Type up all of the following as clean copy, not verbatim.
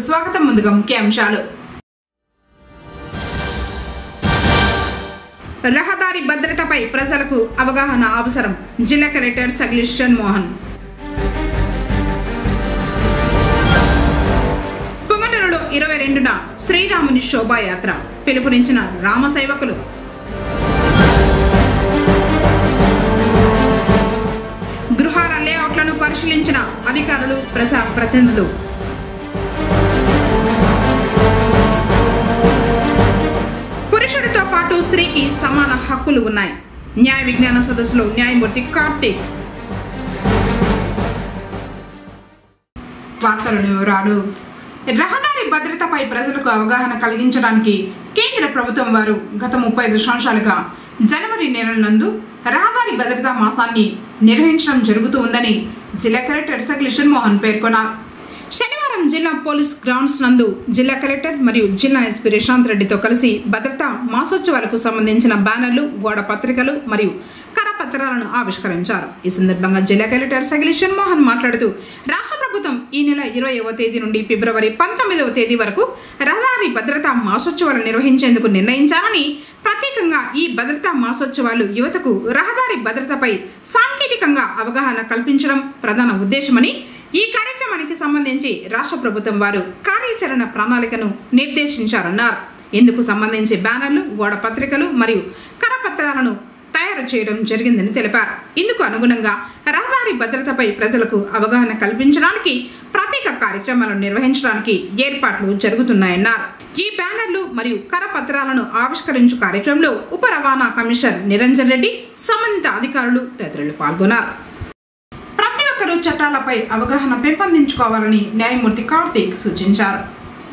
స్వాగతం. ముందుగా ముఖ్యాంశాలు. రహదారి భద్రతపై ప్రజలకు అవగాహన అవసరం. జిల్లా కలెక్టర్ సగ్లిషన్ మోహన్. పొంగనూరులో 22న శ్రీరాముని శోభాయాత్ర పిలుపునిచ్చిన రామసేవకులు. గృహాల లేఅవుట్లను పరిశీలించిన అధికారులు, ప్రజా ప్రతినిధులు. పురుషుడితో పాటు స్త్రీకి సమాన హక్కులు ఉన్నాయి. న్యాయ విజ్ఞాన సదస్సులో న్యాయమూర్తి కార్తీక్. వార్తల వివరాలు. రహదారి భద్రతపై ప్రజలకు అవగాహన కలిగించడానికి కేంద్ర ప్రభుత్వం వారు గత 35 సంవత్సరాలుగా జనవరి నెల నందు రహదారి భద్రతా మాసాన్ని నిర్వహించడం జరుగుతూ ఉందని జిల్లా కలెక్టర్ సగ్లిషన్ మోహన్ పేర్కొన్నారు. శనివారం జిల్లా పోలీస్ గ్రౌండ్స్ నందు జిల్లా కలెక్టర్ మరియు జిల్లా ఎస్పీ రిషాంత్ రెడ్డితో కలిసి భద్రతా మాసోత్సవాలకు సంబంధించిన బ్యానర్లు, గోడ పత్రికలు మరియు కరపత్రాలను ఆవిష్కరించారు. ఈ సందర్భంగా జిల్లా కలెక్టర్ సగ్లిషన్ మోహన్ మాట్లాడుతూ, రాష్ట్ర ప్రభుత్వం ఈ నెల 20వ తేదీ నుండి ఫిబ్రవరి 19వ తేదీ వరకు రహదారి భద్రతా మాసోత్సవాలు నిర్వహించేందుకు నిర్ణయించారని, ప్రత్యేకంగా ఈ భద్రతా మాసోత్సవాలు యువతకు రహదారి భద్రతపై సాంకేతికంగా అవగాహన కల్పించడం ప్రధాన ఉద్దేశమని, ఈ కార్యక్రమానికి సంబంధించి రాష్ట్ర ప్రభుత్వం వారు కార్యాచరణ ప్రణాళికను నిర్దేశించారన్నారు. ఇందుకు సంబంధించి బ్యానర్లు, గోడ పత్రికలు మరియు కరపత్రాలను తయారు చేయడం జరిగిందని తెలిపారు. ఇందుకు అనుగుణంగా రహదారి భద్రతపై ప్రజలకు అవగాహన కల్పించడానికి ప్రత్యేక కార్యక్రమాలు నిర్వహించడానికి ఏర్పాట్లు జరుగుతున్నాయన్నారు. ఈ బ్యానర్లు మరియు కరపత్రాలను ఆవిష్కరించు కార్యక్రమంలో ఉప రవాణా కమిషనర్ నిరంజన్ రెడ్డి, సంబంధిత అధికారులు తదితరులు పాల్గొన్నారు. ప్రతి ఒక్కరూ చట్టాలపై అవగాహన పెంపొందించుకోవాలని న్యాయమూర్తి కార్తీక్ సూచించారు.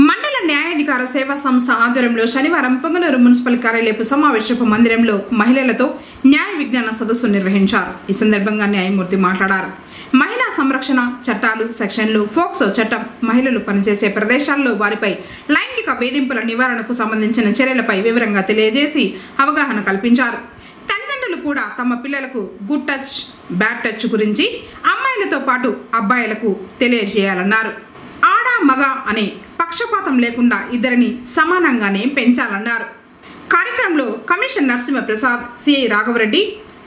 మండల న్యాయాధికార సేవా సంస్థ ఆధ్వర్యంలో శనివారం పొంగనూరు మున్సిపల్ కార్యాలయపు సమావేశపు మందిరంలో మహిళలతో న్యాయ విజ్ఞాన సదస్సు నిర్వహించారు. ఈ సందర్భంగా న్యాయమూర్తి మాట్లాడారు. మహిళా సంరక్షణ చట్టాలు, సెక్షన్లు, ఫోక్సో చట్టం, మహిళలు పనిచేసే ప్రదేశాల్లో వారిపై లైంగిక వేధింపుల నివారణకు సంబంధించిన చర్యలపై వివరంగా తెలియజేసి అవగాహన కల్పించారు. తల్లిదండ్రులు కూడా తమ పిల్లలకు గుడ్ టచ్, బ్యాడ్ టచ్ గురించి అమ్మాయిలతో పాటు అబ్బాయిలకు తెలియజేయాలన్నారు. ఆడ మగ అనే పక్షపాతం లేకుండా ఇద్దరిని సమానంగానే పెంచాలన్నారు. కార్యక్రమంలో commissioner Narasimhaprasad, CI Raghavareddy,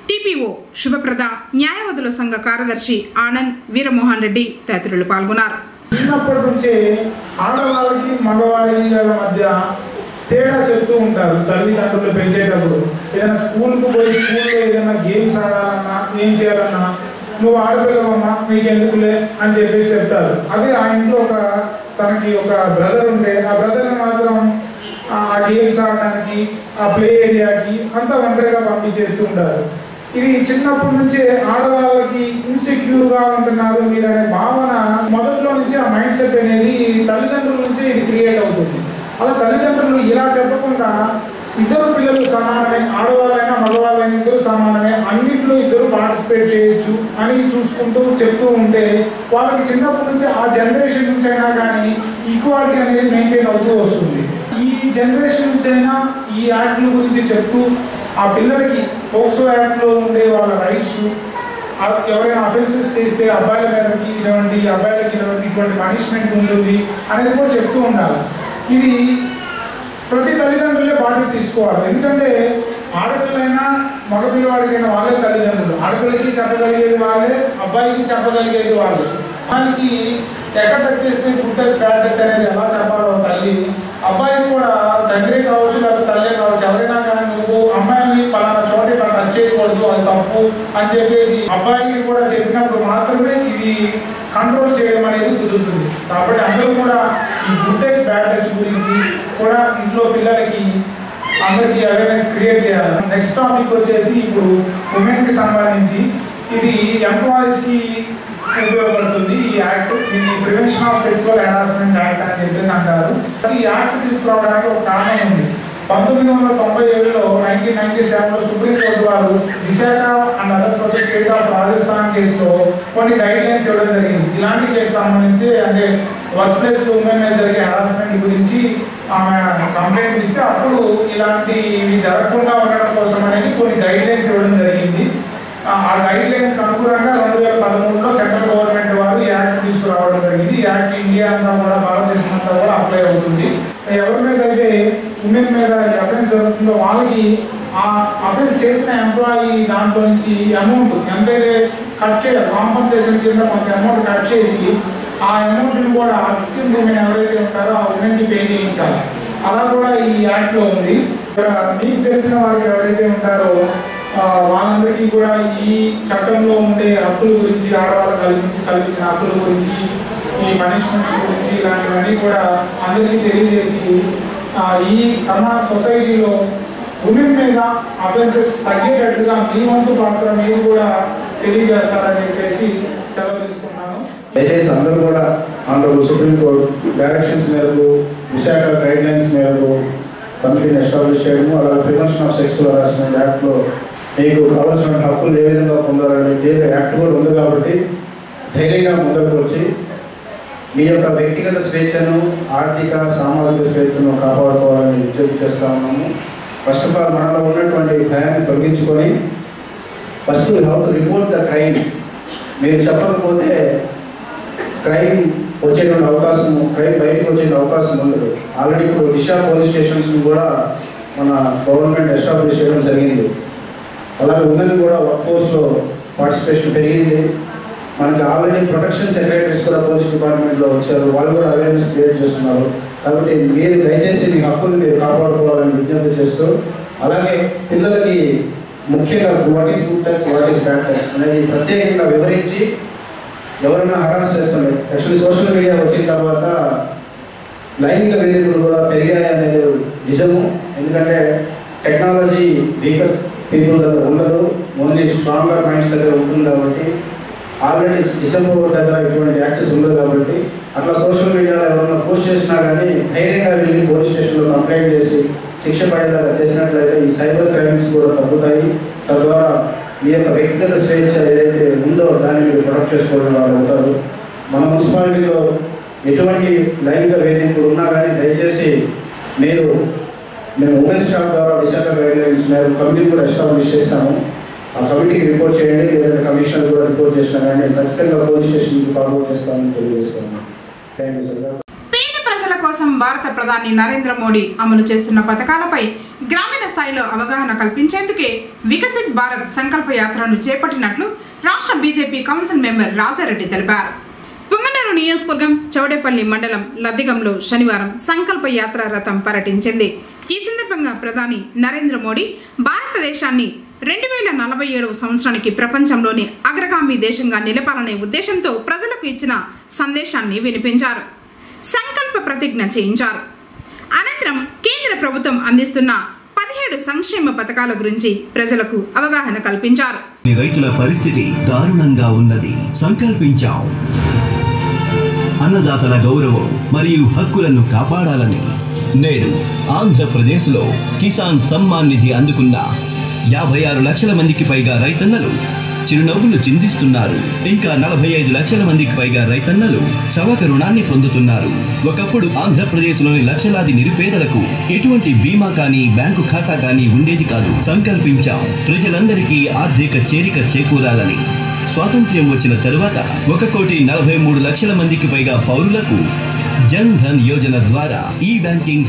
TPO Shubhaprada, న్యాయవాదుల సంఘ కార్యదర్శి ఆనంద్, వీరమోహన్ రెడ్డి తదితరులు పాల్గొన్నారు. చిన్నప్పటి నుంచే ఆడవాళ్ళకి మగవారికి మధ్య తేడా చెప్తూ ఉంటారు తల్లిదండ్రులు పెంచేటప్పుడు. ఏదైనా స్కూల్కు పోయి స్కూల్లో ఏదైనా గేమ్స్ ఆడాలన్నా, ఏం చేయాలన్నా, నువ్వు ఆడపిల్లవమ్మా మీకు ఎందుకులే అని చెప్పేసి చెప్తారు. అదే ఆ ఇంట్లో తనకి ఒక బ్రదర్ ఉంటే ఆ బ్రదర్ని మాత్రం ఆ గేమ్స్ ఆడడానికి, ఆ ప్లే ఏరియాకి అంతా ఒంటరిగా పంపించేస్తూ ఉంటారు. ఇది చిన్నప్పటి నుంచే ఆడవాళ్ళకి ఇన్సెక్యూర్గా ఉంటున్నారు మీరు అనే భావన మొదట్లో నుంచే ఆ మైండ్ సెట్ అనేది తల్లిదండ్రుల నుంచే ఇది క్రియేట్ అవుతుంది. అలా తల్లిదండ్రులు ఇలా చెప్పకుండా ఇద్దరు పిల్లలు సమానమే, ఆడవాళ్ళైనా మగవాళ్ళైనా ఇద్దరు సమానమే, అన్నింటిలో ఇద్దరు పార్టిసిపేట్ చేయొచ్చు అని చూసుకుంటూ చెప్తూ ఉంటే వాళ్ళకి చిన్నప్పటి నుంచి ఆ జనరేషన్ నుంచి అయినా కానీ ఈక్వాలిటీ అనేది మెయింటైన్ అవుతూ వస్తుంది. ఈ జనరేషన్ నుంచి అయినా ఈ యాక్ట్ల గురించి చెప్తూ ఆ పిల్లలకి పోక్సో యాక్ట్లో ఉండే వాళ్ళ రైట్స్, ఎవరైనా అఫెన్సెస్ చేస్తే అబ్బాయిల మీదకి ఇటువంటి, అబ్బాయిలకి ఇటువంటి పనిష్మెంట్ ఉంటుంది అనేది కూడా చెప్తూ ఉండాలి. ఇది ప్రతి తల్లిదండ్రులే బాధ్యత తీసుకోవాలి. ఎందుకంటే ఆడపిల్లైనా మగపిల్లవాడికైనా వాళ్ళే తల్లిదండ్రులు. ఆడపిల్లకి చెప్పగలిగేది వాళ్ళే, అబ్బాయికి చెప్పగలిగేది వాళ్ళే. దానికి ఎక్కడ టచ్ చేస్తే గుడ్ టచ్, బ్యాడ్ టచ్ అనేది ఎలా చెప్పాలో తల్లి, అబ్బాయికి కూడా తండ్రి కావచ్చు లేకపోతే తల్లే కావచ్చు, ఎవరైనా కానీ నువ్వు అమ్మాయిని పలానా చోట ఇక్కడ టచ్ చేయకూడదు, అది తప్పు అని చెప్పేసి అబ్బాయికి కూడా చెప్పినప్పుడు మాత్రమే ఇది కంట్రోల్ చేయడం అనేది కుదురుతుంది. కాబట్టి అందరూ కూడా ఈ గుడ్ టచ్, బ్యాడ్ టచ్ గురించి కూడా ఇంట్లో పిల్లలకి అందరికీ అవేర్నెస్ క్రియేట్ చేయాలి. నెక్స్ట్ టాపిక్ వచ్చేసి ఇప్పుడు ఉమెన్కి సంబంధించి ఇది ఎంప్లాయీస్కి ఉపయోగపడుతుంది. ఈ యాక్ట్ దీన్ని prevention of sexual harassment act అని చెప్పేసి అంటారు. ఈ యాక్ట్ తీసుకురావడానికి ఒక కారణం ఉంది. 1997లో 1997లో సుప్రీంకోర్టు వారు Visakha and others versus state of Rajasthan కేసులో కొన్ని గైడ్ లైన్స్ ఇవ్వడం జరిగింది. ఇలాంటి కేసు సంబంధించి అంటే వర్క్ ప్లేస్లో ఉమెన్ మీద జరిగే హెరాస్మెంట్ గురించి ఆమె కంప్లైంట్ ఇస్తే అప్పుడు ఇలాంటివి జరగకుండా ఉండడం కోసం అనేది కొన్ని గైడ్ లైన్స్ ఇవ్వడం జరిగింది. ఆ గైడ్ లైన్స్ అనుగుణంగా 2013లో సెంట్రల్ గవర్నమెంట్ వారు ఈ యాక్ట్ తీసుకురావడం జరిగింది. ఈ యాక్ట్ ఇండియా అంతా కూడా భారతదేశం అంతా సర్వీస్ చేసిన ఎంప్లాయీ దాంట్లో నుంచి అమౌంట్ ఎంతైతే కట్ చేయాలి కాంపన్సేషన్ కింద కొంత అమౌంట్ కట్ చేసి ఆ అమౌంట్ని కూడా విక్టిమ్ ఉమెన్ ఎవరైతే ఉంటారో ఆ ఉమెన్కి పే చేయించాలి. అలా కూడా ఈ యాక్ట్లో ఉంది. ఇక్కడ మీకు తెలిసిన వాళ్ళకి ఎవరైతే ఉంటారో వాళ్ళందరికీ కూడా ఈ చట్టంలో ఉండే హక్కుల గురించి, ఆడవాళ్ళు కల్పించిన హక్కుల గురించి, ఈ పనిష్మెంట్స్ గురించి ఇలాంటివన్నీ కూడా అందరికీ తెలియజేసి ఈ సొసైటీలో ఉమెన్ మీద అఫెన్సెస్ తగ్గేటట్టుగా మీ వంతు పాత్ర మీరు కూడా తెలియజేస్తారని చెప్పేసి సెలవు తీసుకున్నాను. దయచేసి అందరూ కూడా ఆనరబుల్ సుప్రీంకోర్టు డైరెక్షన్స్ మేరకు, విశాఖ గైడ్ లైన్స్ మేరకు కమిటీని ఎస్టాబ్లిష్ చేయడము, అలాగే ప్రివెన్షన్ ఆఫ్ సెక్సువల్ హరాస్మెంట్ యాక్ట్లో మీకు కావాల్సిన హక్కులు ఏ విధంగా పొందాలని యాక్ట్ కూడా ఉంది. కాబట్టి ధైర్యంగా ముందుకు వచ్చి మీ యొక్క వ్యక్తిగత స్వేచ్ఛను, ఆర్థిక సామాజిక స్వేచ్ఛను కాపాడుకోవాలని విజ్ఞప్తి చేస్తూ ఉన్నాము. ఫస్ట్ ఆఫ్ ఆల్ మనలో ఉన్నటువంటి భయాన్ని తొలగించుకొని first you have to report the crime. మీరు చెప్పకపోతే క్రైమ్ వచ్చేటువంటి అవకాశం, క్రైమ్ బయటకు వచ్చే అవకాశం ఉండదు. ఆల్రెడీ ఇప్పుడు దిశ పోలీస్ స్టేషన్స్ని కూడా మన గవర్నమెంట్ ఎస్టాబ్లిష్ చేయడం జరిగింది. అలాగే ఉమెన్ కూడా వర్క్ ఫోర్స్లో పార్టిసిపేషన్ పెరిగింది. మనకి ఆల్రెడీ ప్రొటెక్షన్ సెక్రటరీస్ కూడా పోలీస్ డిపార్ట్మెంట్లో వచ్చారు, వాళ్ళు కూడా అవేర్నెస్ క్రియేట్ చేస్తున్నారు. కాబట్టి మీరు దయచేసి మీ హక్కులు మీరు కాపాడుకోవాలని విజ్ఞప్తి చేస్తూ, అలాగే పిల్లలకి ముఖ్యంగా what is good touch, what is bad touch అనేది ప్రత్యేకంగా వివరించి ఎవరైనా హరాస్ చేస్తున్నారు. యాక్చువల్లీ సోషల్ మీడియా వచ్చిన తర్వాత లైంగిక వేదికలు కూడా పెరిగాయి అనేది నిజము. ఎందుకంటే టెక్నాలజీ వీకర్ పీపుల్ దగ్గర ఉండదు, ఓన్లీ స్ట్రాంగర్ మైండ్స్ దగ్గర ఉంటుంది. కాబట్టి ఆల్రెడీ డిసెంబర్ దగ్గర ఇటువంటి యాక్సెస్ ఉండదు. కాబట్టి అట్లా సోషల్ మీడియాలో ఎవరైనా పోస్ట్ చేసినా కానీ ధైర్యంగా వెళ్ళి పోలీస్ స్టేషన్లో కంప్లైంట్ చేసి శిక్ష పడేలాగా చేసినట్లయితే ఈ సైబర్ క్రైమ్స్ కూడా తగ్గుతాయి. తద్వారా మీ యొక్క వ్యక్తిగత స్వేచ్ఛ ఏదైతే ఉందో దాన్ని మీరు ప్రొటెక్ట్ చేసుకోవడం వాళ్ళు అవుతారు. మన మున్సిపాలిటీలో ఎటువంటి లైంగిక వేధింపులు ఉన్నా కానీ దయచేసి మేము ఉమెన్ స్టాఫ్ ద్వారా విశాఖ గైడ్ లైన్స్ మేము కమిటీ కూడా ఎస్టాబ్లిష్ చేశాము. ఆ కమిటీకి రిపోర్ట్ చేయండి, లేదంటే కమిషనర్ కూడా రిపోర్ట్ చేసినా కానీ ఖచ్చితంగా పోలీస్ స్టేషన్కి ఫార్వర్డ్ చేస్తామని తెలియజేస్తాము. Thank you sir. పేద ప్రజల కోసం భారత ప్రధాని నరేంద్ర మోడీ అమలు చేస్తున్న పథకాలపై గ్రామీణ స్థాయిలో అవగాహన కల్పించేందుకే వికసిత్ భారత్ సంకల్ప యాత్రను చేపట్టినట్లు రాష్ట్ర బీజేపీ కౌన్సిల్ మెంబర్ రాజారెడ్డి తెలిపారు. పుంగనూరు నియోజకవర్గం చౌడేపల్లి మండలం లద్దిగంలో శనివారం సంకల్ప యాత్ర రథం పర్యటించింది. ఈ సందర్భంగా ప్రధాని నరేంద్ర మోడీ భారతదేశాన్ని 2047 సంవత్సరానికి ప్రపంచంలోని అగ్రగామి దేశంగా నిలపాలనే ఉద్దేశంతో ప్రజలకు ఇచ్చిన సందేశాన్ని వినిపించారు. సంకల్ప ప్రతిజ్ఞ చేయించారు. అనంతరం కేంద్ర ప్రభుత్వం అందిస్తున్న 17 సంక్షేమ పథకాల గురించి ప్రజలకు అవగాహన కల్పించారు. రైతుల పరిస్థితి దారుణంగా ఉన్నది. సంకల్పించాం అన్నదాతల గౌరవం మరియు హక్కులను కాపాడాలని. నేడు ఆంధ్రప్రదేశ్లో కిసాన్ సమ్మాన్ నిధి అందుకున్న 56 లక్షల మందికి పైగా రైతన్నలు చిరునవ్వులు చిందిస్తున్నారు. ఇంకా 45 లక్షల మందికి పైగా రైతన్నలు సవక రుణాన్ని పొందుతున్నారు. ఒకప్పుడు ఆంధ్రప్రదేశ్లోని లక్షలాది నిరుపేదలకు ఎటువంటి బీమా కానీ బ్యాంకు ఖాతా కానీ ఉండేది కాదు. సంకల్పించాం ప్రజలందరికీ ఆర్థిక చేరిక చేకూరాలని. స్వాతంత్ర్యం వచ్చిన తరువాత 1,43,00,000 మందికి పైగా పౌరులకు జన్ ధన్ యోజన ద్వారా ఈ బ్యాంకింగ్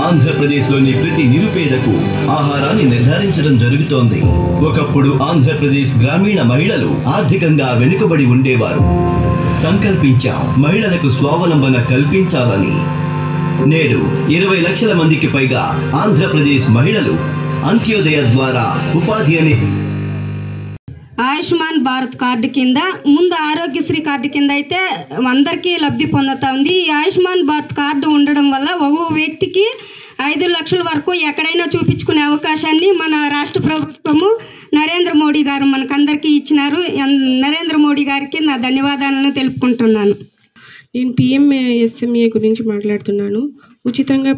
ఆంధ్రప్రదేశ్లోని ప్రతి నిరుపేదకు ఆహారాన్ని నిర్ధారించడం జరుగుతోంది. ఒకప్పుడు ఆంధ్రప్రదేశ్ గ్రామీణ మహిళలు ఆర్థికంగా వెనుకబడి ఉండేవారు. సంకల్పించాం మహిళలకు స్వావలంబన కల్పించాలని. నేడు 20 లక్షల మందికి పైగా ఆంధ్రప్రదేశ్ మహిళలు అంత్యోదయ ద్వారా ఉపాధి అనే ఆయుష్మాన్ భారత్ కార్డు కింద, ముందు ఆరోగ్యశ్రీ కార్డు కింద అయితే అందరికీ లబ్ధి పొందుతుంది. ఈ ఆయుష్మాన్ భారత్ కార్డు ఉండడం వల్ల ఒక్కో వ్యక్తికి 5 లక్షల వరకు ఎక్కడైనా చూపించుకునే అవకాశాన్ని మన రాష్ట్ర ప్రభుత్వము నరేంద్ర మోడీ గారు మనకందరికీ ఇచ్చినారు. నరేంద్ర మోడీ గారికి నా ధన్యవాదాలను తెలుపుకుంటున్నాను. నేను PMSME గురించి మాట్లాడుతున్నాను. ఉచితంగా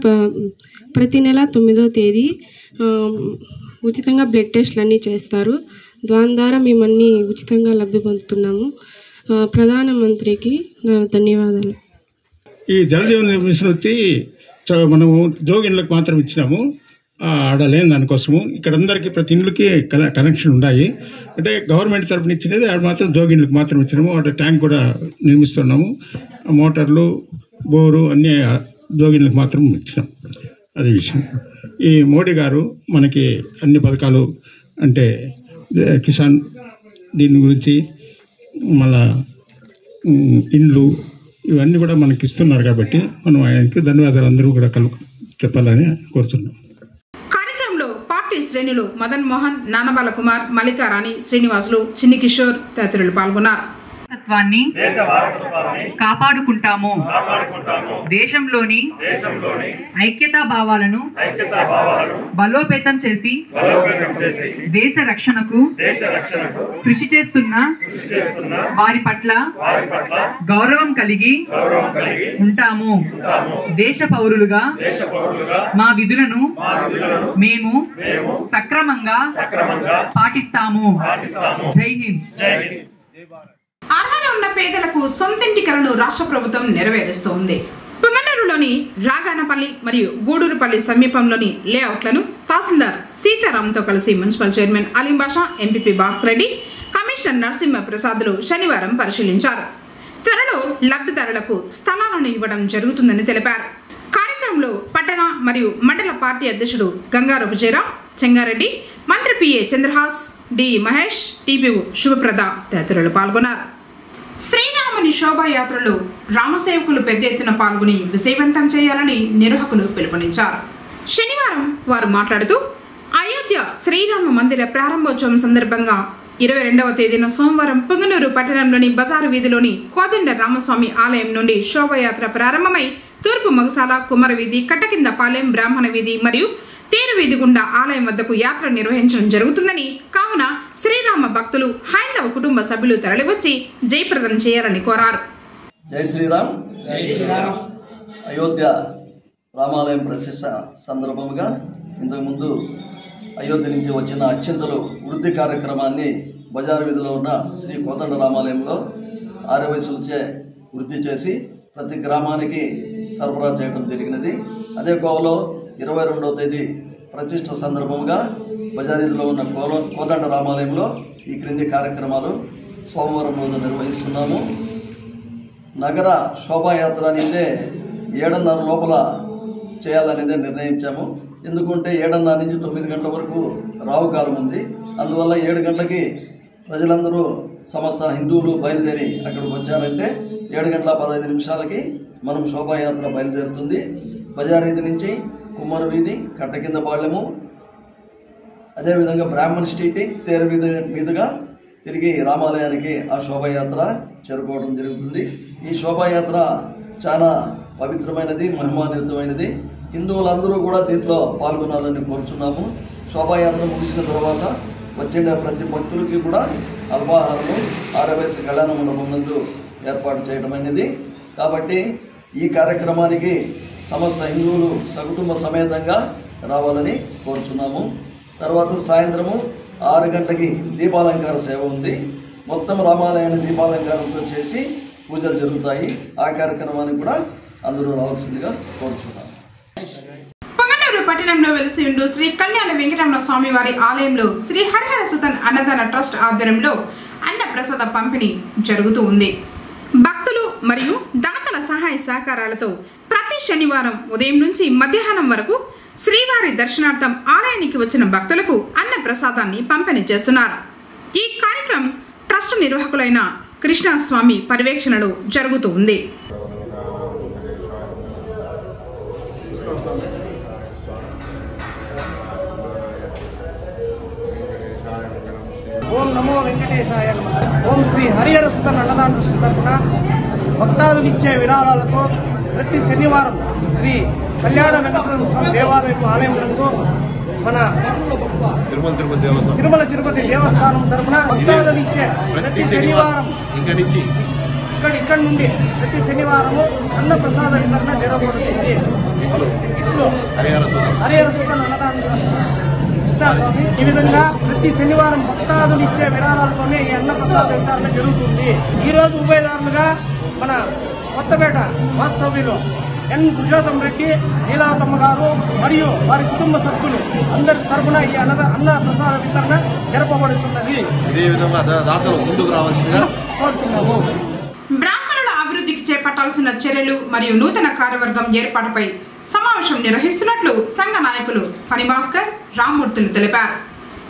ప్రతి నెల 9వ తేదీ ఉచితంగా బ్లడ్ టెస్ట్లు అన్నీ చేస్తారు. దాని ద్వారా మేమన్నీ ఉచితంగా లబ్ధి పొందుతున్నాము. ప్రధానమంత్రికి నా ధన్యవాదాలు. ఈ జలజీవన మిషన్ వచ్చి మనము జోగిన్లకు మాత్రం ఇచ్చినాము, ఆడలేని దానికోసము. ఇక్కడ అందరికీ ప్రతి ఇండ్లకి కనెక్షన్ ఉన్నాయి. అంటే గవర్నమెంట్ తరఫున ఇచ్చినది ఆడ మాత్రం జోగిన్లకు మాత్రం ఇచ్చినాము. ఆడ ట్యాంక్ కూడా నిర్మిస్తున్నాము. మోటార్లు, బోరు అన్నీ జోగిన్లకు మాత్రం ఇచ్చినాం. అదే విషయం. ఈ మోడీ గారు మనకి అన్ని పథకాలు అంటే కిసాన్ దీని గురించి మళ్ళా ఇండ్లు ఇవన్నీ కూడా మనకి ఇస్తున్నారు కాబట్టి మనం ఆయనకి ధన్యవాదాలు అందరూ కూడా చెప్పాలని కోరుతున్నాం. కార్యక్రమంలో పార్టీ శ్రేణులు మదన్ మోహన్, నానబాల కుమార్, మల్లికారాణి, శ్రీనివాసులు, చిన్ని కిషోర్ తదితరులు పాల్గొన్నారు. కాపాడుకుంటాము. దేశంలోని ఐక్యతా భావాలను బలోపేతం చేసి దేశ రక్షణకు కృషి చేస్తున్న వారి పట్ల గౌరవం కలిగి ఉంటాము. దేశ పౌరులుగా మా విధులను మేము సక్రమంగా పాటిస్తాము. జై హింద్. అర్హత ఉన్న పేదలకు సొంతింటి కలను రాష్ట్ర ప్రభుత్వం నెరవేరుస్తోంది. పుంగనూరులోని రాగానపల్లి మరియు గూడూరుపల్లి సమీపంలోని లేఅవుట్లను తహసీల్దార్ సీతారాంతో కలిసి మున్సిపల్ చైర్మన్ అలీం బాషా, ఎంపీపీ భాస్కర్ రెడ్డి, కమిషనర్ నరసింహ ప్రసాద్లు శనివారం పరిశీలించారు. త్వరలో లబ్ధిదారులకు స్థలాలను ఇవ్వడం జరుగుతుందని తెలిపారు. కార్యక్రమంలో పట్టణ మరియు మండల పార్టీ అధ్యక్షుడు గంగారపు జయరాం, చెంగారెడ్డి, మంత్రి PA Chandrahas, D Mahesh, TPO Shubhaprada తదితరులు పాల్గొన్నారు. శ్రీరాముని శోభాయాత్రలో రామసేవకులు పెద్ద ఎత్తున పాల్గొని విజయవంతం చేయాలని నిర్వాహకులు పిలుపునిచ్చారు. శనివారం వారు మాట్లాడుతూ అయోధ్య శ్రీరామ మందిర ప్రారంభోత్సవం సందర్భంగా 22వ తేదీన సోమవారం పుంగనూరు పట్టణంలోని బజారు వీధిలోని కోదండ రామస్వామి ఆలయం నుండి శోభాయాత్ర ప్రారంభమై తూర్పు మగసాల, కుమర వీధి, కట్టకిందపాలెం, బ్రాహ్మణ వీధి మరియు తేరు వీధి గుండా ఆలయం వద్దకు యాత్ర నిర్వహించడం జరుగుతుందని, కావున శ్రీరామ భక్తులు, హైందవ కుటుంబ సభ్యులు తరలివచ్చి జయప్రదం చేయాలని కోరారు. జై శ్రీరామ్. అయోధ్య రామాలయం ప్రతిష్ట సందర్భంగా ఇంతకుముందు అయోధ్య నుంచి వచ్చిన అత్యంతలు వృద్ధి కార్యక్రమాన్ని బజారు వీధిలో ఉన్న శ్రీ కోదండ రామాలయంలో 6 వయసులచే వృద్ధి చేసి ప్రతి గ్రామానికి సరఫరా చేయడం జరిగినది. అదే కోవలో 22వ తేదీ ప్రతిష్ట సందర్భంగా బజారీలో ఉన్న కోదండ రామాలయంలో ఈ క్రింది కార్యక్రమాలు సోమవారం రోజు నిర్వహిస్తున్నాము. నగర శోభాయాత్ర అనేది 7:30 లోపల చేయాలనేదే నిర్ణయించాము. ఎందుకంటే 7:30 నుంచి 9 గంటల వరకు రావుకాలం ఉంది. అందువల్ల 7 గంటలకి ప్రజలందరూ సమస్త హిందువులు బయలుదేరి అక్కడికి వచ్చారంటే 7:15 మనం శోభాయాత్ర బయలుదేరుతుంది. బజారీది నుంచి కుమ్మర వీధి, కట్టకిందపాళ్యము, అదేవిధంగా బ్రాహ్మణ్ స్ట్రీట్, తేరు వీధి మీదుగా తిరిగి రామాలయానికి ఆ శోభాయాత్ర చేరుకోవడం జరుగుతుంది. ఈ శోభాయాత్ర చాలా పవిత్రమైనది, మహిమాన్వితమైనది. హిందువులందరూ కూడా దీంట్లో పాల్గొనాలని కోరుచున్నాము. శోభాయాత్ర ముగిసిన తర్వాత వచ్చిన ప్రతి భక్తులకి కూడా అల్పాహారము ఆరవేసి కళ్యాణ మండపం నందు ఏర్పాటు చేయడమైనది. కాబట్టి ఈ కార్యక్రమానికి సమస్త హిందువులు సకుటుంబ సమేతంగా రావాలని కోరుచున్నాము. తర్వాత సాయంత్రము 6 గంటలకి దీపాలంకార సేవ ఉంది. మొత్తం రామాలయాన్ని దీపాలంకారంతో చేసి పూజలు జరుగుతాయి. ఆ కార్యక్రమానికి కూడా అందరూ రావాల్సిందిగా కోరుచున్నాము. పొంగనూరు పట్టణంలో వెలిసి ఉండు శ్రీ కళ్యాణ వెంకటరమణ స్వామి వారి ఆలయంలో శ్రీ హరిహర సుతన్ అన్నదాన ట్రస్ట్ ఆధ్వర్యంలో అన్న ప్రసాద పంపిణీ జరుగుతూ ఉంది. భక్తులు మరియు దాతల సహాయ సహకారాలతో ప్రతి శనివారం ఉదయం నుంచి మధ్యాహ్నం వరకు శ్రీవారి దర్శనార్థం ఆలయానికి వచ్చిన భక్తులకు అన్న ప్రసాదాన్ని పంపిణీ చేస్తున్నారు. ఈ కార్యక్రమం ట్రస్ట్ నిర్వాహకులైన కృష్ణస్వామి పర్యవేక్షణలో జరుగుతూ ఉంది. ఓం నమో వెంకటేశాయ నమః. ఓం శ్రీ హరిహర సుతన్ అన్నదాన ట్రస్ట్ తరపున భక్తాదులు ఇచ్చే విరాళాలతో ప్రతి శనివారం శ్రీ కళ్యాణ వెంకటరమణ స్వామి దేవాలయం ఆలయం నందు మన తిరుమల తిరుపతి దేవస్థానం తరపున భక్తాదులు ఇచ్చే ప్రతి శనివారం ఇక్కడ నుండి ప్రతి శనివారము అన్న ప్రసాద వితరణ జరగబడుతుంది. ఇప్పుడు హరిహర సుతన్ అన్నదాన ట్రస్ట్ కృష్ణస్వామి ఈ విధంగా ప్రతి శనివారం భక్తాదులు ఇచ్చే విరాళాలతోనే ఈ అన్న ప్రసాద వితరణ జరుగుతుంది. ఈ రోజు ఉభయదారులుగా మన కొత్తపేట వాస్తవ్యులు ఎన్ పురుషోత్తం రెడ్డి, నీలావతమ్మ గారు మరియు వారి కుటుంబ సభ్యులు అందరి తరఫున ఈ అన్న ప్రసాద వితరణ జరపబడుతున్నది. ఇదే విధంగా దాతలు ముందుకు రావాల్సిందిగా కోరుచున్నాము. బ్రాహ్మణుల అభివృద్ధికి చేపట్టాల్సిన చర్యలు మరియు నూతన కార్యవర్గం ఏర్పాటుపై సమావేశం నిర్వహిస్తున్నట్లు సంఘ నాయకులు ఫణిభాస్కర్, రామ్మూర్తులు తెలిపారు.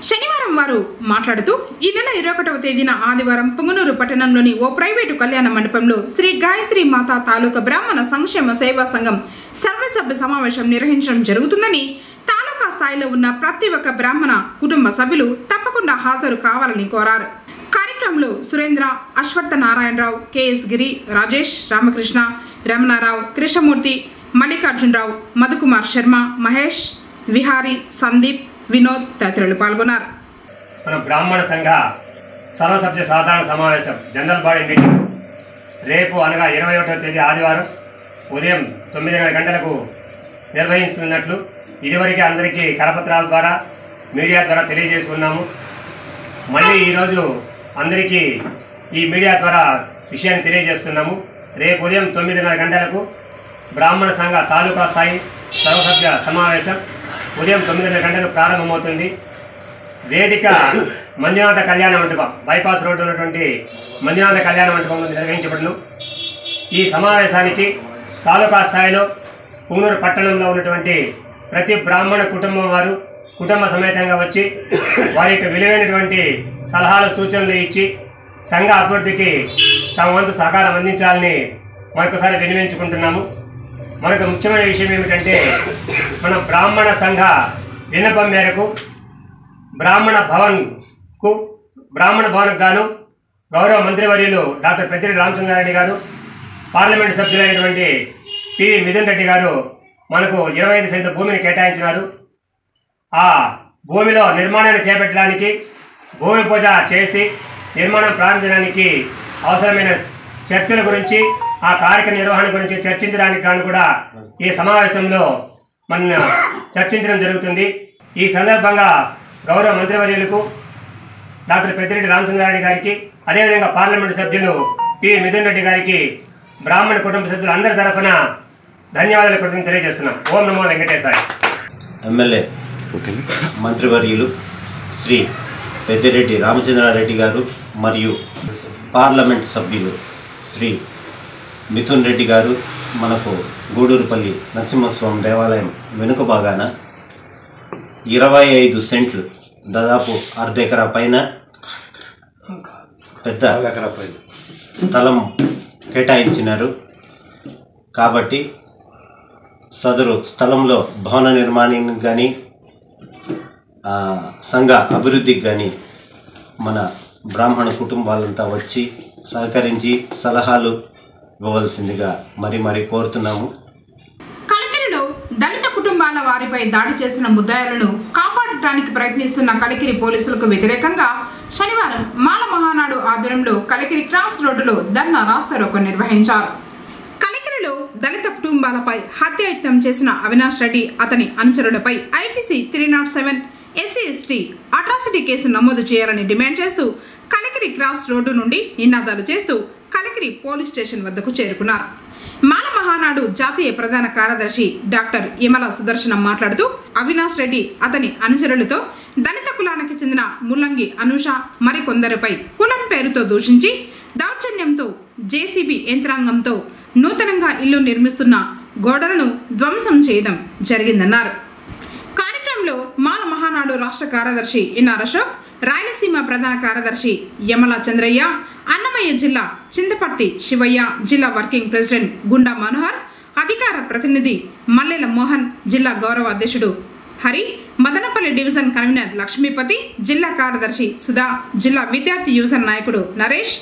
శనివారం వారు మాట్లాడుతూ ఈ నెల 21వ తేదీన ఆదివారం పుంగనూరు పట్టణంలోని ఓ ప్రైవేటు కళ్యాణ మండపంలో శ్రీ గాయత్రి మాతా తాలూకా బ్రాహ్మణ సంక్షేమ సేవా సంఘం సర్వసభ్య సమావేశం నిర్వహించడం జరుగుతుందని, తాలూకా స్థాయిలో ఉన్న ప్రతి ఒక్క బ్రాహ్మణ కుటుంబ సభ్యులు తప్పకుండా హాజరు కావాలని కోరారు. కార్యక్రమంలో సురేంద్ర, అశ్వత్థ నారాయణరావు, కెఎస్ గిరి, రాజేష్, రామకృష్ణ, రమణారావు, కృష్ణమూర్తి, మల్లికార్జునరావు, మధుకుమార్ శర్మ, మహేష్, విహారీ, సందీప్, వినోద్ తదితరులు పాల్గొన్నారు. మన బ్రాహ్మణ సంఘ సర్వసభ్య సాధారణ సమావేశం జనరల్ బాడీ మీటింగ్ రేపు అనగా 21వ తేదీ ఆదివారం ఉదయం 9:30 గంటలకు నిర్వహిస్తున్నట్లు ఇదివరకే అందరికీ కరపత్రాల ద్వారా మీడియా ద్వారా తెలియజేసుకున్నాము. మళ్ళీ ఈరోజు అందరికీ ఈ మీడియా ద్వారా విషయాన్ని తెలియజేస్తున్నాము. రేపు ఉదయం 9:30 గంటలకు బ్రాహ్మణ సంఘ తాలూకా స్థాయి సర్వసభ్య సమావేశం ఉదయం 9:30 గంటలకు ప్రారంభమవుతుంది. వేదిక మంజునాథ కళ్యాణ మండపం, బైపాస్ రోడ్డు ఉన్నటువంటి మంజునాథ కళ్యాణ మండపంలో నిర్వహించబడును. ఈ సమావేశానికి తాలూకా స్థాయిలో పుంగనూరు పట్టణంలో ఉన్నటువంటి ప్రతి బ్రాహ్మణ కుటుంబం వారు కుటుంబ సమేతంగా వచ్చి వారి యొక్క విలువైనటువంటి సలహాలు సూచనలు ఇచ్చి సంఘ అభివృద్ధికి తమ వంతు సహకారం అందించాలని మరొకసారి వినియోగించుకుంటున్నాము. మనకు ముఖ్యమైన విషయం ఏమిటంటే, మన బ్రాహ్మణ సంఘ విన్నపం మేరకు బ్రాహ్మణ భవన్కు గాను గౌరవ మంత్రివర్యులు డాక్టర్ పెద్దిరెడ్డి రామచంద్రారెడ్డి గారు, పార్లమెంటు సభ్యులైనటువంటి పివి మిథున్ రెడ్డి గారు మనకు 25 సెంట్ల భూమిని కేటాయించినారు. ఆ భూమిలో నిర్మాణాన్ని చేపట్టడానికి భూమి పూజ చేసి నిర్మాణం ప్రారంభించడానికి అవసరమైన చర్చల గురించి, ఆ కార్యక్రమ నిర్వహణ గురించి చర్చించడానికి గాను కూడా ఈ సమావేశంలో మన చర్చించడం జరుగుతుంది. ఈ సందర్భంగా గౌరవ మంత్రివర్యులకు డాక్టర్ పెద్దిరెడ్డి రామచంద్రారెడ్డి గారికి, అదేవిధంగా పార్లమెంటు సభ్యులు పి మిథున్ రెడ్డి గారికి బ్రాహ్మణ కుటుంబ సభ్యులు అందరి తరఫున ధన్యవాదాలు కృతజ్ఞతలు తెలియజేస్తున్నాం. ఓం నమో వెంకటేశాయ. ఎమ్మెల్యే మంత్రివర్యులు శ్రీ పెద్దిరెడ్డి రామచంద్రారెడ్డి గారు మరియు పార్లమెంట్ సభ్యులు శ్రీ మిథున్ రెడ్డి గారు మనకు గూడూరుపల్లి నరసింహస్వామి దేవాలయం వెనుక భాగాన 25 సెంట్లు, దాదాపు అర్ధ ఎకరా పైన పెద్ద స్థలం కేటాయించినారు. కాబట్టి సదరు స్థలంలో భవన నిర్మాణానికి కానీ సంఘ అభివృద్ధికి కానీ మన బ్రాహ్మణ కుటుంబాలంతా వచ్చి సహకరించి సలహాలు ఇవ్వవలసిందిగా మరీ కోరుతున్నాము. కలికిరిలో దళిత కుటుంబాల వారిపై దాడి చేసిన ముద్దాయిలను కాపాడటానికి ప్రయత్నిస్తున్న కలికిరి పోలీసులకు వ్యతిరేకంగా శనివారం మాల మహానాడు ఆధ్వర్యంలో కలికిరి క్రాస్ రోడ్డులో ధర్నా రాస్తారోకో నిర్వహించారు. కలికిరిలో దళిత కుటుంబాలపై హత్యాయత్నం చేసిన అవినాష్ రెడ్డి, అతని అనుచరులపై ఐపీసీ 307 SC/ST అట్రాసిటీ కేసు నమోదు చేయాలని డిమాండ్ చేస్తూ కలికిరి క్రాస్ రోడ్డు నుండి నినాదాలు చేస్తూ కలికిరి పోలీస్ స్టేషన్ వద్దకు చేరుకున్నారు. మాల మహానాడు జాతీయ ప్రధాన కార్యదర్శి డాక్టర్ యమల సుదర్శనం మాట్లాడుతూ అవినాష్ రెడ్డి, అతని అనుచరులతో దళిత కులానికి చెందిన ముల్లంగి అనూష మరికొందరిపై కులం పేరుతో దూషించి దౌర్జన్యంతో జేసీబీ యంత్రాంగంతో నూతనంగా ఇల్లు నిర్మిస్తున్న గోడలను ధ్వంసం చేయడం జరిగిందన్నారు. కార్యక్రమంలో మాల మహానాడు రాష్ట్ర కార్యదర్శి ఎన్ఆర్ అశోక్, రాయలసీమ ప్రధాన కార్యదర్శి యమల చంద్రయ్య, అన్నమయ్య జిల్లా చింతపర్తి శివయ్య, జిల్లా వర్కింగ్ ప్రెసిడెంట్ గుండా మనోహర్, అధికార ప్రతినిధి మల్లెల మోహన్, జిల్లా గౌరవ అధ్యక్షుడు హరి, మదనపల్లి డివిజన్ కన్వీనర్ లక్ష్మీపతి, జిల్లా కార్యదర్శి సుధా, జిల్లా విద్యార్థి యువజన నాయకుడు నరేష్,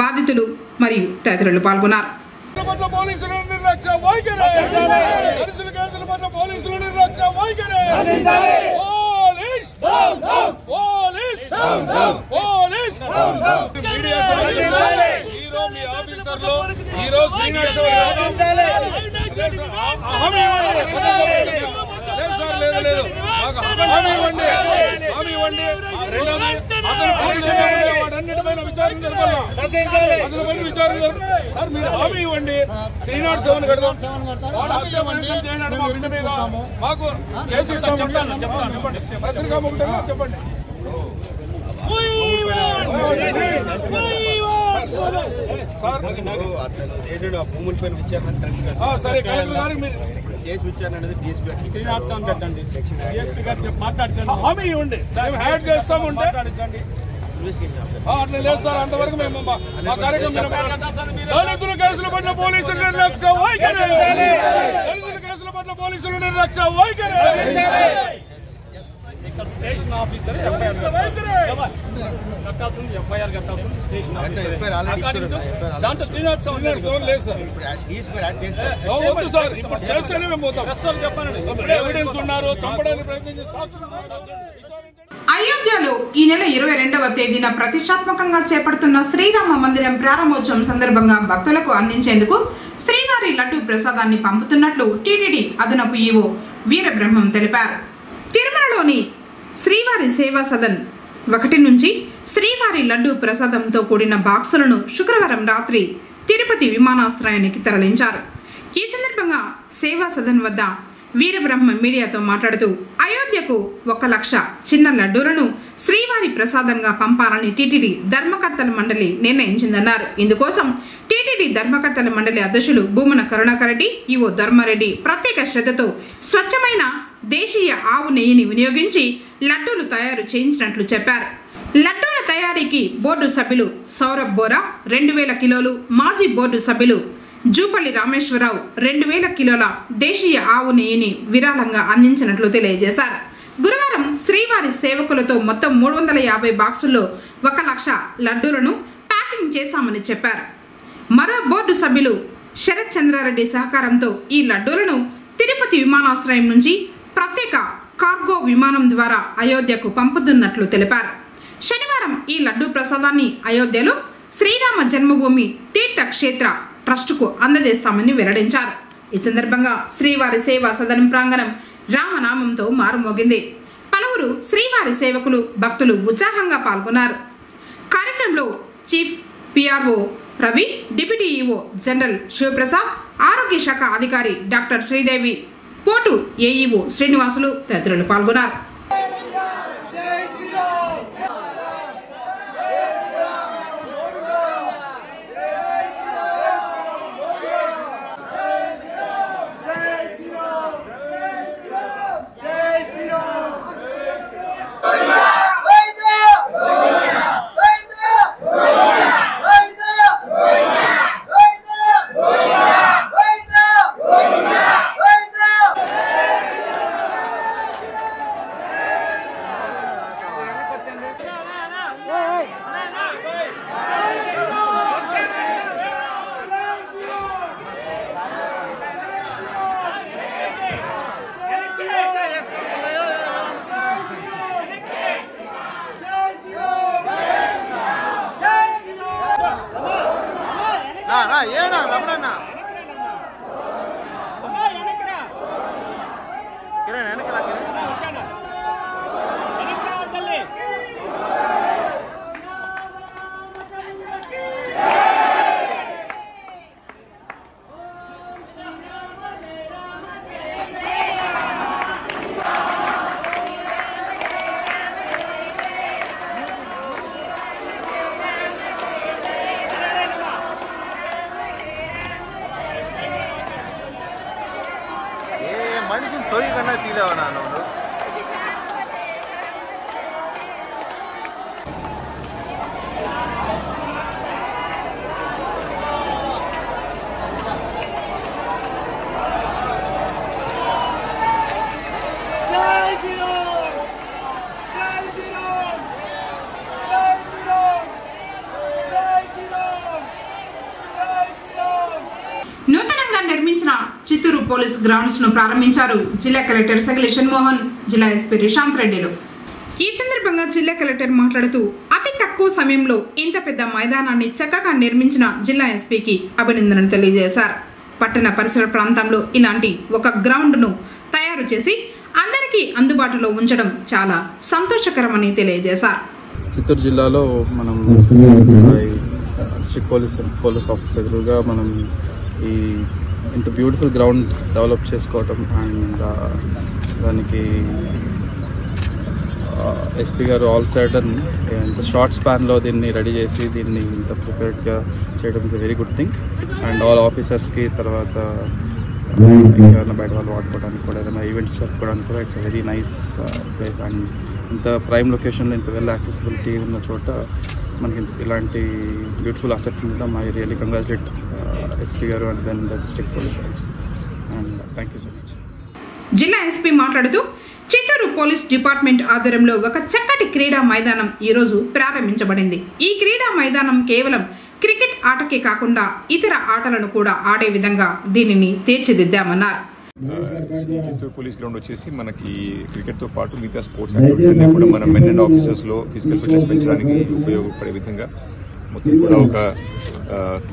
బాధితులు మరియు తదితరులు పాల్గొన్నారు. సరే కలెక్టర్ గారికి మీరు కేసు విచారణ అనేది DSP హామీ ఇవ్వండి హ్యాడ్ చేస్తామంటే అట్లా లేదు సార్. అంతవరకు మేము మా కార్యక్రమం దళితుల కేసులు పట్ల పోలీసులు నిర్లక్ష్య వైఖరి, దళితుల కేసుల పట్ల పోలీసులు నిర్లక్ష్య వైఖరి. ఇక్కడ స్టేషన్ ఆఫీసర్ ఎఫ్ఐఆర్ కట్టాల్సింది, ఎఫ్ఐఆర్ కట్టాల్సింది స్టేషన్ ఆఫీసర్. దాంట్లో 307 లేదు సార్. వద్దు సార్, ఇప్పుడు చేస్తేనే మేము పోతాం. చెప్పండి, ఎవిడెన్స్ ఉన్నారు, చంపడానికి ప్రయత్నించే సాక్షులు. అయోధ్యలో ఈ నెల 22వ తేదీన ప్రతిష్టాత్మకంగా చేపడుతున్న శ్రీరామ మందిరం ప్రారంభోత్సవం సందర్భంగా భక్తులకు అందించేందుకు శ్రీవారి లడ్డు ప్రసాదాన్ని పంపుతున్నట్లు టీటీడీ అదనపు ఈవో వీరబ్రహ్మం తెలిపారు. తిరుమలలోని శ్రీవారి సేవా సదన్ 1 నుంచి శ్రీవారి లడ్డు ప్రసాదంతో కూడిన బాక్సులను శుక్రవారం రాత్రి తిరుపతి విమానాశ్రయానికి తరలించారు. ఈ సందర్భంగా సేవా సదన్ వద్ద వీరబ్రహ్మ మీడియాతో మాట్లాడుతూ అయోధ్యకు 1 లక్ష చిన్న లడ్డూలను శ్రీవారి ప్రసాదంగా పంపాలని టీటీడీ ధర్మకర్తల మండలి నిర్ణయించిందన్నారు. ఇందుకోసం టీటీడీ ధర్మకర్తల మండలి అధ్యక్షులు భూమన కరుణాకర్ రెడ్డి, ఈవో ధర్మారెడ్డి ప్రత్యేక శ్రద్ధతో స్వచ్ఛమైన దేశీయ ఆవు నెయ్యిని వినియోగించి లడ్డూలు తయారు చేయించినట్లు చెప్పారు. లడ్డూల తయారీకి బోర్డు సభ్యులు సౌరభ్ బోరా 2000 కిలోలు, మాజీ బోర్డు సభ్యులు జూపల్లి రామేశ్వరరావు 2000 కిలోల దేశీయ ఆవు నెయ్యిని విరాళంగా అందించినట్లు తెలియజేశారు. గురువారం శ్రీవారి సేవకులతో మొత్తం 350 బాక్సుల్లో 1 లక్ష లడ్డూలను ప్యాకింగ్ చేశామని చెప్పారు. మరో బోర్డు సభ్యులు శరత్ చంద్రారెడ్డి సహకారంతో ఈ లడ్డూలను తిరుపతి విమానాశ్రయం నుంచి ప్రత్యేక కార్గో విమానం ద్వారా అయోధ్యకు పంపుతున్నట్లు తెలిపారు. శనివారం ఈ లడ్డూ ప్రసాదాన్ని అయోధ్యలో శ్రీరామ జన్మభూమి తీర్థక్షేత్ర ట్రస్టుకు అందజేస్తామని వెల్లడించారు. ఈ సందర్భంగా శ్రీవారి సేవా సదనం ప్రాంగణం రామనామంతో మారుమోగింది. పలువురు శ్రీవారి సేవకులు, భక్తులు ఉత్సాహంగా పాల్గొన్నారు. కార్యక్రమంలో chief PRO Ravi, deputy EO general Shivaprasad, ఆరోగ్య శాఖ అధికారి డాక్టర్ శ్రీదేవి, పోటు ఏఈఓ శ్రీనివాసులు తదితరులు పాల్గొన్నారు. మనిషిని తొయ్యి కన్నా తీలేవా నాన్న నూతనంగా నిర్మించిన చిత్తూరు పోలీస్ గ్రౌండ్స్ ను ప్రారంభించారు జిల్లా కలెక్టర్ సకలేషన్ మోహన్, జిల్లా ఎస్పీ రిషాంత్ రెడ్డిలు. ఈ సందర్భంగా జిల్లా కలెక్టర్ మాట్లాడుతూ అతి తక్కువ సమయంలో ఇంత పెద్ద మైదానాన్ని చక్కగా నిర్మించిన జిల్లా ఎస్పీకి అభినందనలు తెలియజేశారు. పట్టణ పరిసర ప్రాంతంలో ఇలాంటి ఒక గ్రౌండ్ ను తయారు చేసి అందరికీ అందుబాటులో ఉంచడం చాలా సంతోషకరమని తెలియజేశారు. చిత్తూరు జిల్లాలో మనం డిస్ట్రిక్ట్ పోలీస్ ఆఫీసర్గా మనం ఈ ఇంత బ్యూటిఫుల్ గ్రౌండ్ డెవలప్ చేసుకోవటం అండ్ దానికి ఎస్పీ గారు ఆల్ సైడన్ ఇంత షార్ట్ స్పాన్లో దీన్ని రెడీ చేసి దీన్ని ఇంత ప్రిపేర్డ్గా చేయడం is a very good thing. And all ఆఫీసర్స్కి తర్వాత ఎవరైనా బయట వాళ్ళు వాడుకోవడానికి కూడా ఏదైనా ఈవెంట్స్ జరుపుకోవడానికి కూడా it's very nice place. And ఇంత ప్రైమ్ లొకేషన్లో ఇంత వెల్ యాక్సెసిబిలిటీ ఉన్న చోట మనకి ఇలాంటి బ్యూటిఫుల్ అసెట్ ఉండడం I really congratulate SP garu and then the district police also. And thank you so much. జిల్లా ఎస్పీ మాట్లాడుతూ చిత్తూరు పోలీస్ డిపార్ట్మెంట్ ఆధ్వర్యంలో ఒక చక్కటి క్రీడా మైదానం ఈరోజు ప్రారంభించబడింది. ఈ క్రీడా మైదానం కేవలం క్రికెట్ ఆటకే కాకుండా ఇతర ఆటలను కూడా ఆడే విధంగా దీనిని తీర్చిదిద్దామన్నారు. చిత్తూరు పోలీస్ గ్రౌండ్ వచ్చేసి మనకి క్రికెట్తో పాటు మిగతా స్పోర్ట్స్ యాక్టివిటీని కూడా మన మెన్ అండ్ ఆఫీసర్స్లో ఫిజికల్ ఫిట్నెస్ పెంచడానికి ఉపయోగపడే విధంగా మొత్తం కూడా ఒక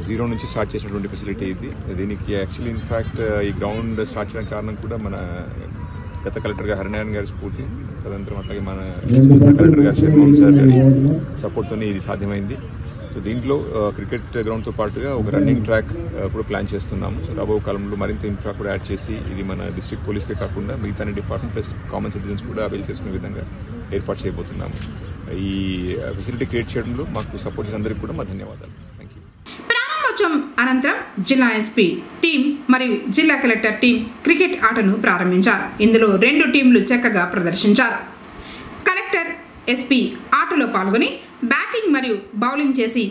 0 నుంచి స్టార్ట్ చేసినటువంటి ఫెసిలిటీ ఇది. దీనికి యాక్చువల్లీ ఇన్ఫ్యాక్ట్ ఈ గ్రౌండ్ స్టార్ట్ చేయడానికి కారణం కూడా మన గత కలెక్టర్ గారు హరినారాయణ గారి స్ఫూర్తి, తదనంతరం అట్లాగే మన కలెక్టర్ గారు షర్మోహన్ సార్ గారి సపోర్ట్తోనే ఇది సాధ్యమైంది. సో దీంట్లో క్రికెట్ గ్రౌండ్తో పాటుగా ఒక రన్నింగ్ ట్రాక్ కూడా ప్లాన్ చేస్తున్నాము. సో రాబో కాలంలో మరింత ఇన్ఫ్రా కూడా యాడ్ చేసి ఇది మన డిస్ట్రిక్ట్ పోలీస్కే కాకుండా మిగతా డిపార్ట్మెంట్ ప్లస్ కామన్ సిటిజన్స్ కూడా అవైల్ చేసుకునే విధంగా ఏర్పాటు చేయబోతున్నాము. ఈ ఫెసిలిటీ క్రియేట్ చేయడంలో మాకు సపోర్ట్ చేసిన అందరికీ కూడా మా ధన్యవాదాలు. Thank you. ప్రారంభోత్సవం అనంతరం జిల్లా ఎస్పీ టీం మరియు జిల్లా కలెక్టర్ టీం క్రికెట్ ఆటను ప్రారంభించారు. ఇందులో 2 టీంలు చక్కగా ప్రదర్శించారు. కలెక్టర్ ఎస్పీ ఆటలో పాల్గొని బ్యాటింగ్ మరియు బౌలింగ్ చేసి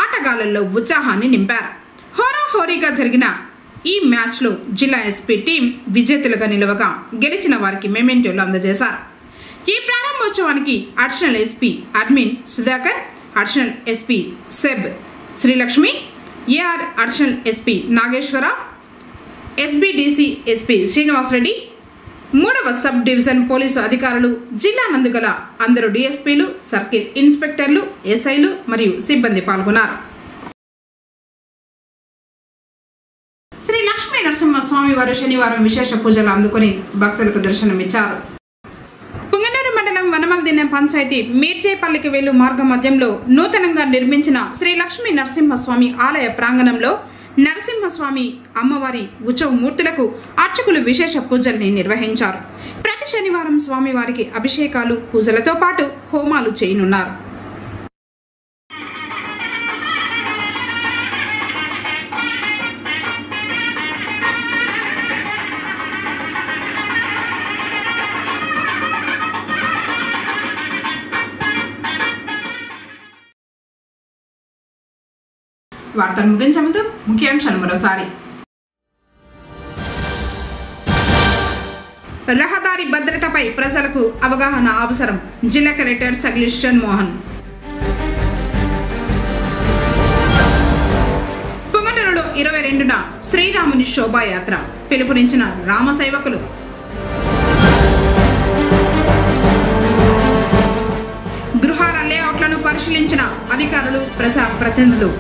ఆటగాళ్లలో ఉత్సాహాన్ని నింపారు. హోరాహోరీగా జరిగిన ఈ మ్యాచ్లో జిల్లా ఎస్పీ టీం విజేతలుగా నిలవగా గెలిచిన వారికి మెమెంటోలు అందజేశారు. ఈ ప్రారంభోత్సవానికి additional SP admin Sudhakar, additional SP SEB Srilakshmi, AR additional SP Nageswara, SBDC SP Srinivasareddy, 3వ సబ్ డివిజన్ పోలీసు అధికారులు, జిల్లా నందుగల అందరూ డీఎస్పీలు, సర్కిల్ ఇన్స్పెక్టర్లు, ఎస్ఐలు మరియు సిబ్బంది పాల్గొన్నారు. శ్రీ లక్ష్మీ నరసింహస్వామి వారు శనివారం విశేష పూజలు అందుకుని భక్తులకు దర్శనమిచ్చారు. పుంగనూరు మండలం వనమల్దిన్నె పంచాయతీ మీర్చేపల్లికి వెళ్ళు మార్గ మధ్యంలో నూతనంగా నిర్మించిన శ్రీ లక్ష్మీ నరసింహస్వామి ఆలయ ప్రాంగణంలో నరసింహస్వామి అమ్మవారి ఉత్సవ మూర్తులకు అర్చకులు విశేష పూజల్ని నిర్వహించారు. ప్రతి శనివారం స్వామివారికి అభిషేకాలు, పూజలతో పాటు హోమాలు చేయనున్నారు. వార్తలు ముగించే ముందు ముఖ్యాంశాలు మరోసారి. రహదారి భద్రతపై ప్రజలకు అవగాహన అవసరం. జిల్లా కలెక్టర్ సగ్లీష్ షణ్మోహన్. పుంగనూరులో 22న శ్రీరాముని శోభాయాత్ర పిలుపునిచ్చిన రామసేవకులు. గృహాల లేఅవుట్లను పరిశీలించిన అధికారులు, ప్రజా ప్రతినిధులు.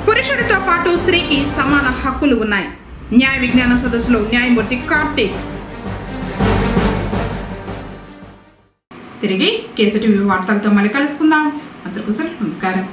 పురుషుడితో పాటు స్త్రీకి సమాన హక్కులు ఉన్నాయి. న్యాయ విజ్ఞాన సదస్సులో న్యాయమూర్తి కార్తీక్. తిరిగి కేసీటీవీ వార్తలతో మళ్ళీ కలుసుకుందాం. అందరికీ నమస్కారం.